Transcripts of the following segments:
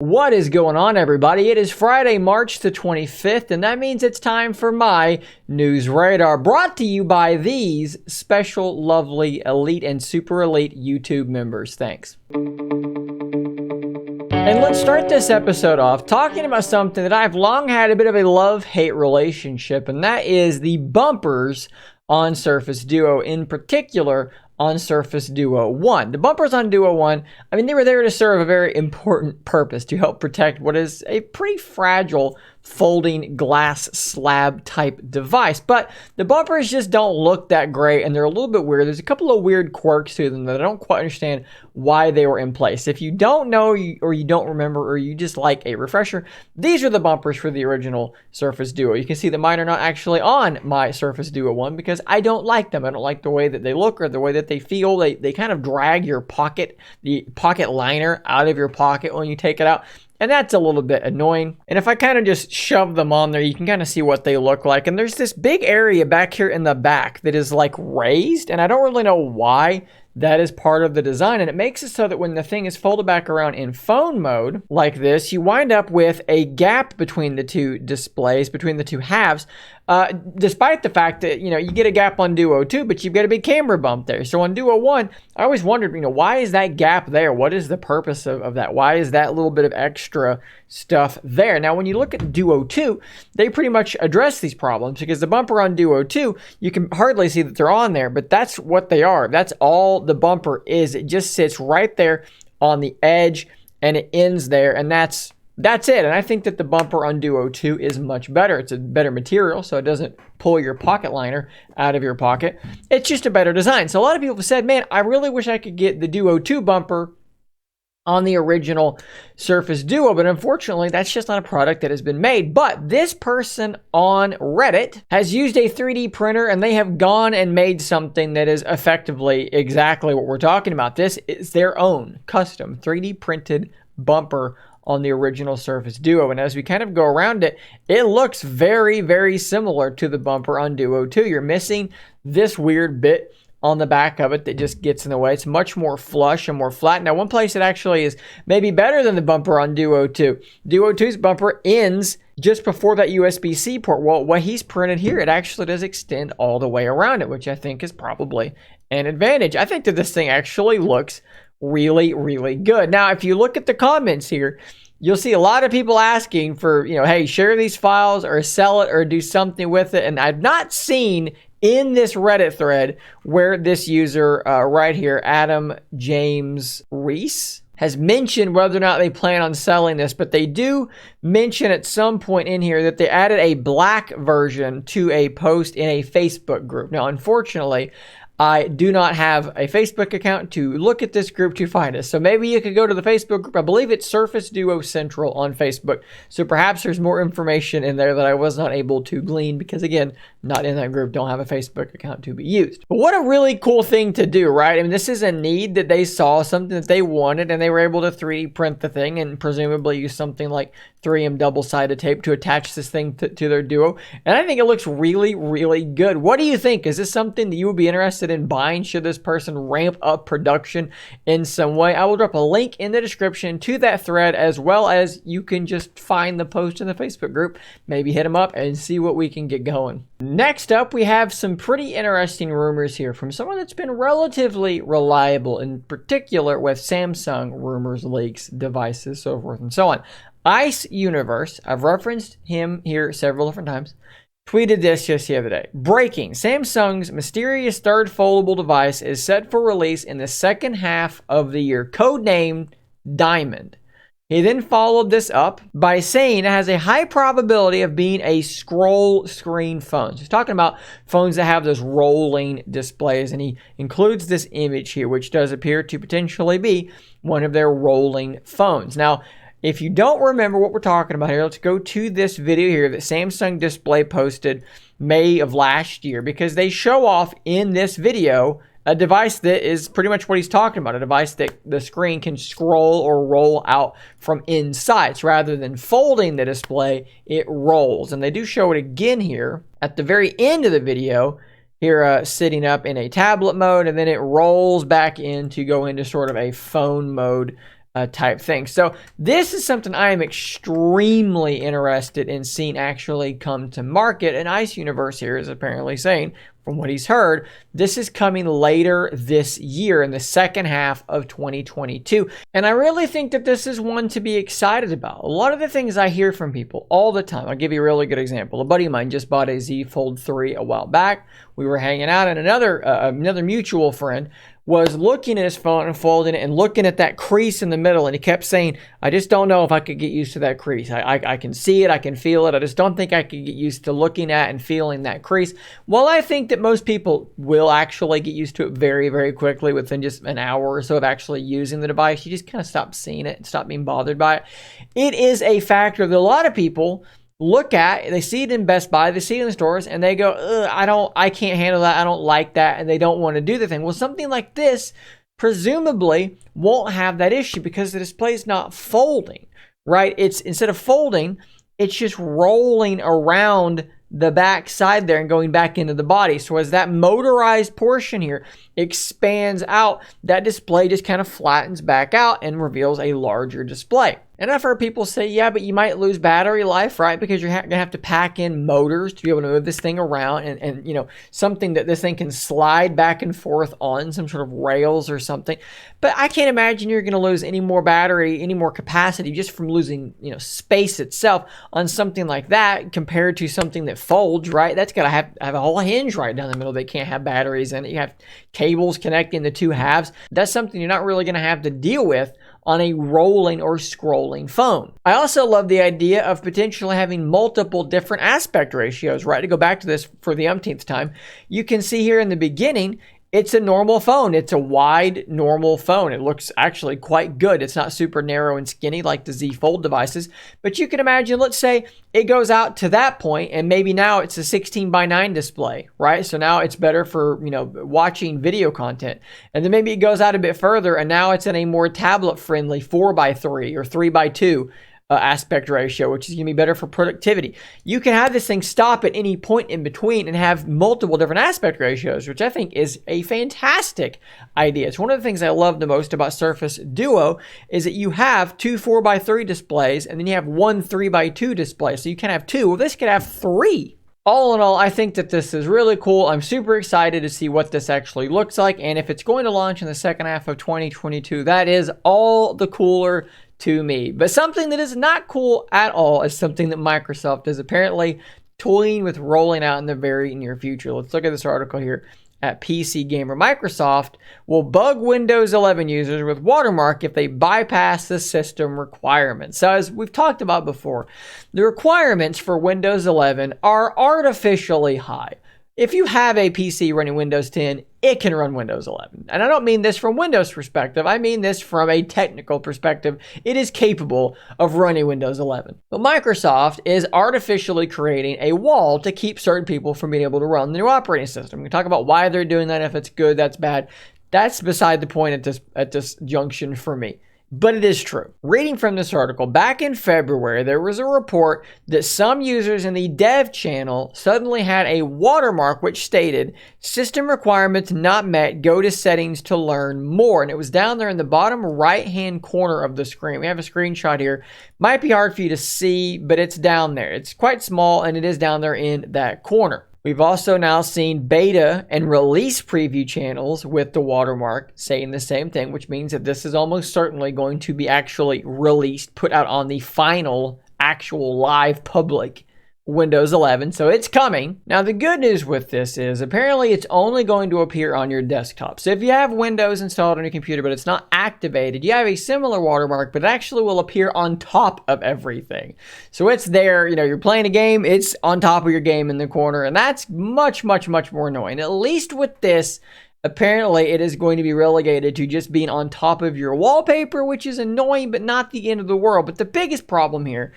What is going on, everybody? It is Friday, March the 25th, and that means it's time for my News Radar, brought to you by these special, lovely, elite, and super elite YouTube members. Thanks. And let's start this episode off talking about something that I've long had a bit of a love-hate relationship, and that is the bumpers on Surface Duo, in particular on Surface Duo 1. The bumpers on Duo 1, I mean, they were there to serve a very important purpose, to help protect what is a pretty fragile folding glass slab type device. But the bumpers just don't look that great, and they're a little bit weird. There's a couple of weird quirks to them that I don't quite understand why they were in place. If you don't know, or you don't remember, or you just like a refresher, these are the bumpers for the original Surface Duo. You can see that mine are not actually on my Surface Duo 1 because I don't like them. I don't like the way that they look or the way that they feel. They kind of drag your pocket, the pocket liner out of your pocket when you take it out. And that's a little bit annoying. And if I kind of just shove them on there, you can kind of see what they look like. And there's this big area back here in the back that is like raised. And I don't really know why that is part of the design. And it makes it so that when the thing is folded back around in phone mode like this, you wind up with a gap between the two displays, between the two halves. Despite the fact that, you get a gap on Duo 2, but you've got a big camera bump there. So on Duo 1, I always wondered, why is that gap there? What is the purpose of that? Why is that little bit of extra stuff there? Now, when you look at Duo 2, they pretty much address these problems because the bumper on Duo 2, you can hardly see that they're on there, but that's what they are. That's all the bumper is. It just sits right there on the edge and it ends there, and that's it. And I think that the bumper on Duo 2 is much better. It's a better material, so it doesn't pull your pocket liner out of your pocket. It's just a better design. So a lot of people have said, man, I really wish I could get the Duo 2 bumper on the original Surface Duo, but unfortunately, that's just not a product that has been made. But this person on Reddit has used a 3D printer, and they have gone and made something that is effectively exactly what we're talking about. This is their own custom 3D printed bumper on the original Surface Duo. And as we kind of go around it, it looks very, very similar to the bumper on Duo 2. You're missing this weird bit on the back of it that just gets in the way. It's much more flush and more flat. Now, one place that actually is maybe better than the bumper on Duo 2. Duo 2's bumper ends just before that USB-C port. Well, what he's printed here, it actually does extend all the way around it, which I think is probably an advantage. I think that this thing actually looks really, really good. Now, if you look at the comments here, you'll see a lot of people asking for, hey, share these files or sell it or do something with it. And I've not seen in this Reddit thread where this user right here, Adam James Reese, has mentioned whether or not they plan on selling this, but they do mention at some point in here that they added a black version to a post in a Facebook group. Now, unfortunately, I do not have a Facebook account to look at this group to find us. So maybe you could go to the Facebook group. I believe it's Surface Duo Central on Facebook. So perhaps there's more information in there that I was not able to glean because, again, not in that group, don't have a Facebook account to be used. But what a really cool thing to do, right? I mean, this is a need that they saw, something that they wanted, and they were able to 3D print the thing and presumably use something like 3M double-sided tape to attach this thing to their Duo. And I think it looks really, really good. What do you think? Is this something that you would be interested in buying should this person ramp up production in some way? I will drop a link in the description to that thread, as well as you can just find the post in the Facebook group. Maybe hit them up and see what we can get going. Next up, we have some pretty interesting rumors here from someone that's been relatively reliable, in particular with Samsung rumors, leaks, devices, so forth and so on. Ice Universe, I've referenced him here several different times, tweeted this just the other day. Breaking: Samsung's mysterious third foldable device is set for release in the second half of the year, codenamed Diamond. He then followed this up by saying it has a high probability of being a scroll screen phone. So he's talking about phones that have those rolling displays, and he includes this image here, which does appear to potentially be one of their rolling phones. Now, if you don't remember what we're talking about here, let's go to this video here that Samsung Display posted May of last year, because they show off in this video a device that is pretty much what he's talking about, a device that the screen can scroll or roll out from inside. So rather than folding the display, it rolls. And they do show it again here at the very end of the video, here sitting up in a tablet mode, and then it rolls back in to go into sort of a phone mode type thing. So this is something I am extremely interested in seeing actually come to market. And Ice Universe here is apparently saying, from what he's heard, this is coming later this year in the second half of 2022. And I really think that this is one to be excited about. A lot of the things I hear from people all the time, I'll give you a really good example. A buddy of mine just bought a Z Fold 3 a while back. We were hanging out and another mutual friend was looking at his phone and folding it and looking at that crease in the middle. And he kept saying, I just don't know if I could get used to that crease. I can see it. I can feel it. I just don't think I could get used to looking at and feeling that crease. Well, I think that most people will actually get used to it very, very quickly within just an hour or so of actually using the device. You just kind of stop seeing it and stop being bothered by it. It is a factor that a lot of people look at, they see it in Best Buy, they see it in the stores, and they go, I can't handle that, I don't like that, and they don't want to do the thing. Well, something like this presumably won't have that issue because the display is not folding, right? It's instead of folding, it's just rolling around the back side there and going back into the body. So as that motorized portion here expands out, that display just kind of flattens back out and reveals a larger display. And I've heard people say, yeah, but you might lose battery life, right? Because you're going to have to pack in motors to be able to move this thing around and you know, something that this thing can slide back and forth on, some sort of rails or something. But I can't imagine you're going to lose any more battery, any more capacity just from losing, you know, space itself on something like that compared to something that folds, right? That's got to have a whole hinge right down the middle. They can't have batteries in it. You have cables connecting the two halves. That's something you're not really going to have to deal with on a rolling or scrolling phone. I also love the idea of potentially having multiple different aspect ratios, right? To go back to this for the umpteenth time, you can see here in the beginning, it's a normal phone. It's a wide, normal phone. It looks actually quite good. It's not super narrow and skinny like the Z Fold devices. But you can imagine, let's say it goes out to that point and maybe now it's a 16:9 display, right? So now it's better for, you know, watching video content. And then maybe it goes out a bit further and now it's in a more tablet-friendly 4:3 or 3:2 aspect ratio, which is going to be better for productivity. You can have this thing stop at any point in between and have multiple different aspect ratios, which I think is a fantastic idea. It's one of the things I love the most about Surface Duo is that you have two 4:3 displays and then you have one 3:2 display. So you can have two. Well, this could have three. All in all, I think that this is really cool. I'm super excited to see what this actually looks like. And if it's going to launch in the second half of 2022, that is all the cooler to me. But something that is not cool at all is something that Microsoft is apparently toying with rolling out in the very near future. Let's look at this article here at PC Gamer. Microsoft will bug Windows 11 users with watermark if they bypass the system requirements. So as we've talked about before, the requirements for Windows 11 are artificially high. If you have a PC running Windows 10, it can run Windows 11. And I don't mean this from Windows perspective. I mean this from a technical perspective. It is capable of running Windows 11. But Microsoft is artificially creating a wall to keep certain people from being able to run the new operating system. We can talk about why they're doing that, if it's good, that's bad. That's beside the point at this junction for me. But it is true. Reading from this article, back in February, there was a report that some users in the dev channel suddenly had a watermark which stated, system requirements not met, go to settings to learn more. And it was down there in the bottom right-hand corner of the screen. We have a screenshot here. Might be hard for you to see, but it's down there. It's quite small and it is down there in that corner. We've also now seen beta and release preview channels with the watermark saying the same thing, which means that this is almost certainly going to be actually released, put out on the final, actual live public Windows 11. So it's coming. Now, the good news with this is apparently it's only going to appear on your desktop. So if you have Windows installed on your computer, but it's not activated, you have a similar watermark, but it actually will appear on top of everything. So it's there, you know, you're playing a game, it's on top of your game in the corner, and that's much, much, much more annoying. At least with this, apparently it is going to be relegated to just being on top of your wallpaper, which is annoying, but not the end of the world. But the biggest problem here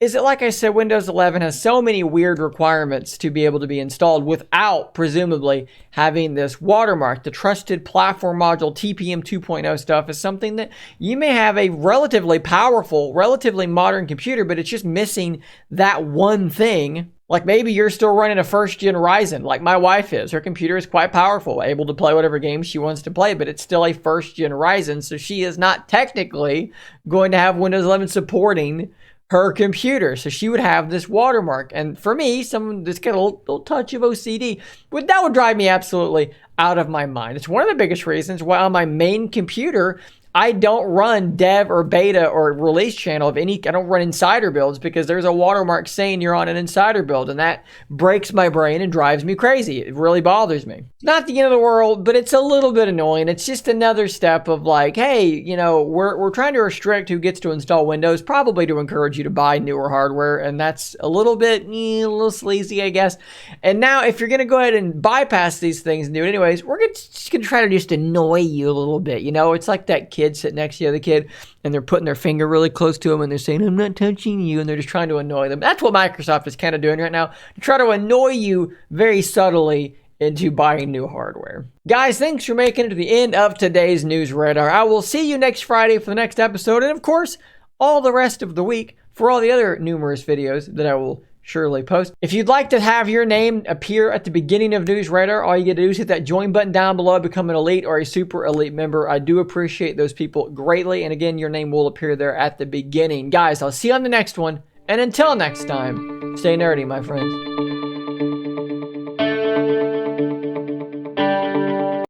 is that, like I said, Windows 11 has so many weird requirements to be able to be installed without presumably having this watermark. The Trusted Platform Module TPM 2.0 stuff is something that you may have a relatively powerful, relatively modern computer, but it's just missing that one thing Like maybe you're still running a first gen Ryzen, like my wife is. Her computer is quite powerful, able to play whatever games she wants to play, but it's still a first gen Ryzen, so she is not technically going to have Windows 11 supporting her computer. So she would have this watermark. And for me, someone that's got a little touch of OCD, that would drive me absolutely out of my mind. It's one of the biggest reasons why on my main computer, I don't run dev or beta or release channel of any, I don't run insider builds because there's a watermark saying you're on an insider build, and that breaks my brain and drives me crazy. It really bothers me. It's not the end of the world, but it's a little bit annoying. It's just another step of like, hey, you know, we're trying to restrict who gets to install Windows, probably to encourage you to buy newer hardware, and that's a little bit, a little sleazy, I guess. And now if you're gonna go ahead and bypass these things and do it anyways, we're just gonna try to just annoy you a little bit. You know, it's like that kid sitting next to the other kid and they're putting their finger really close to them and they're saying, I'm not touching you, and they're just trying to annoy them. That's what Microsoft is kind of doing right now, to try to annoy you very subtly into buying new hardware. Guys, thanks for making it to the end of today's News Radar. I will see you next Friday for the next episode, and of course, all the rest of the week for all the other numerous videos that I will surely post. If you'd like to have your name appear at the beginning of News Radar, all you gotta do is hit that join button down below, become an elite or a super elite member. I do appreciate those people greatly, and again, your name will appear there at the beginning. Guys, I'll see you on the next one, and until next time, stay nerdy, my friends.